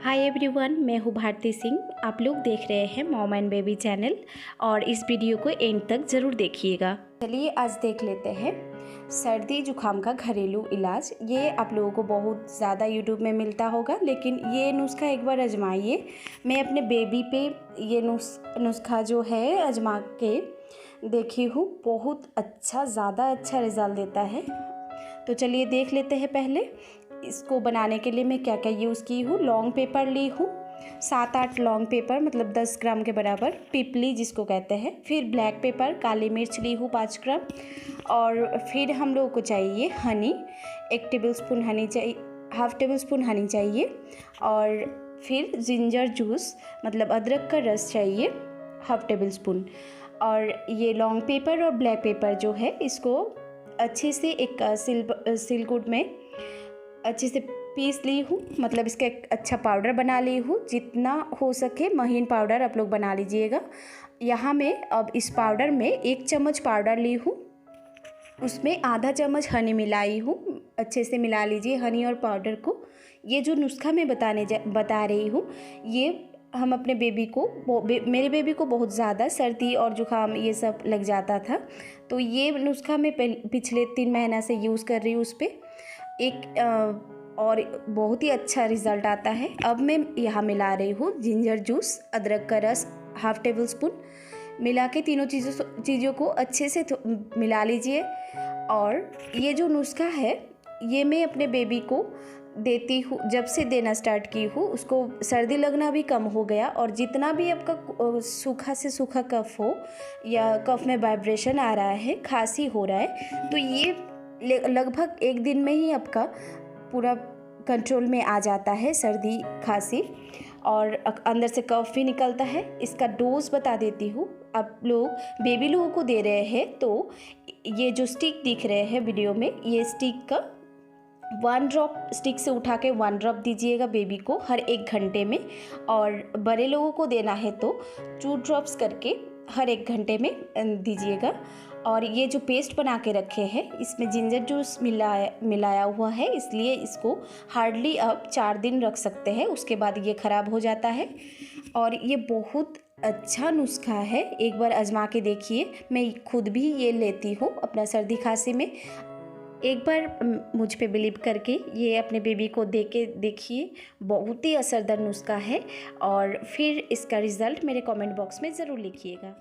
Hi everyone, मैं हूँ भारती सिंह। आप लोग देख रहे हैं मॉम एंड बेबी चैनल और इस वीडियो को एंड तक ज़रूर देखिएगा। चलिए आज देख लेते हैं सर्दी जुकाम का घरेलू इलाज। ये आप लोगों को बहुत ज़्यादा यूट्यूब में मिलता होगा, लेकिन ये नुस्खा एक बार आजमाइए। मैं अपने बेबी पे ये नुस्खा जो है आजमा के देखी हूँ, बहुत अच्छा, ज़्यादा अच्छा रिज़ल्ट देता है। तो चलिए देख लेते हैं। पहले इसको बनाने के लिए मैं क्या क्या यूज़ की हूँ। लॉन्ग पेपर ली हूँ, 7-8 लॉन्ग पेपर, मतलब 10 ग्राम के बराबर, पिपली जिसको कहते हैं। फिर ब्लैक पेपर, काली मिर्च ली हूँ 5 ग्राम। और फिर हम लोगों को चाहिए हनी, 1 टेबलस्पून हनी चाहिए, हाफ टेबल स्पून हनी चाहिए। और फिर जिंजर जूस, मतलब अदरक का रस चाहिए, हाफ टेबल स्पून। और ये लॉन्ग पेपर और ब्लैक पेपर जो है, इसको अच्छे से एक सिलकुट में अच्छे से पीस ली हूँ, मतलब इसका एक अच्छा पाउडर बना ली हूँ। जितना हो सके महीन पाउडर आप लोग बना लीजिएगा। यहाँ मैं अब इस पाउडर में 1 चम्मच पाउडर ली हूँ, उसमें आधा चम्मच हनी मिलाई हूँ। अच्छे से मिला लीजिए हनी और पाउडर को। ये जो नुस्खा मैं बता रही हूँ, ये हम अपने बेबी को, मेरे बेबी को बहुत ज़्यादा सर्दी और जुकाम ये सब लग जाता था, तो ये नुस्खा मैं पिछले 3 महीना से यूज़ कर रही हूँ उस पर और बहुत ही अच्छा रिज़ल्ट आता है। अब मैं यहाँ मिला रही हूँ जिंजर जूस, अदरक का रस, हाफ टेबल स्पून। मिला के तीनों चीज़ों को अच्छे से मिला लीजिए। और ये जो नुस्खा है, ये मैं अपने बेबी को देती हूँ। जब से देना स्टार्ट की हूँ, उसको सर्दी लगना भी कम हो गया। और जितना भी आपका सूखा से सूखा कफ हो या कफ में वाइब्रेशन आ रहा है, खांसी हो रहा है, तो ये लगभग 1 दिन में ही आपका पूरा कंट्रोल में आ जाता है सर्दी खांसी, और अंदर से कफ भी निकलता है। इसका डोज बता देती हूँ। आप लोग बेबी लोगों को दे रहे हैं, तो ये जो स्टिक दिख रहे हैं वीडियो में, ये स्टिक का 1 ड्रॉप, स्टिक से उठा के 1 ड्रॉप दीजिएगा बेबी को हर 1 घंटे में। और बड़े लोगों को देना है तो 2 ड्रॉप्स करके हर 1 घंटे में दीजिएगा। और ये जो पेस्ट बना के रखे हैं, इसमें जिंजर जूस मिलाया हुआ है, इसलिए इसको हार्डली आप 4 दिन रख सकते हैं, उसके बाद ये ख़राब हो जाता है। और ये बहुत अच्छा नुस्खा है, एक बार आजमा के देखिए। मैं खुद भी ये लेती हूँ अपना सर्दी खांसी में। एक बार मुझ पे बिलीव करके ये अपने बेबी को दे के देखिए, बहुत ही असरदार नुस्खा है। और फिर इसका रिज़ल्ट मेरे कमेंट बॉक्स में ज़रूर लिखिएगा।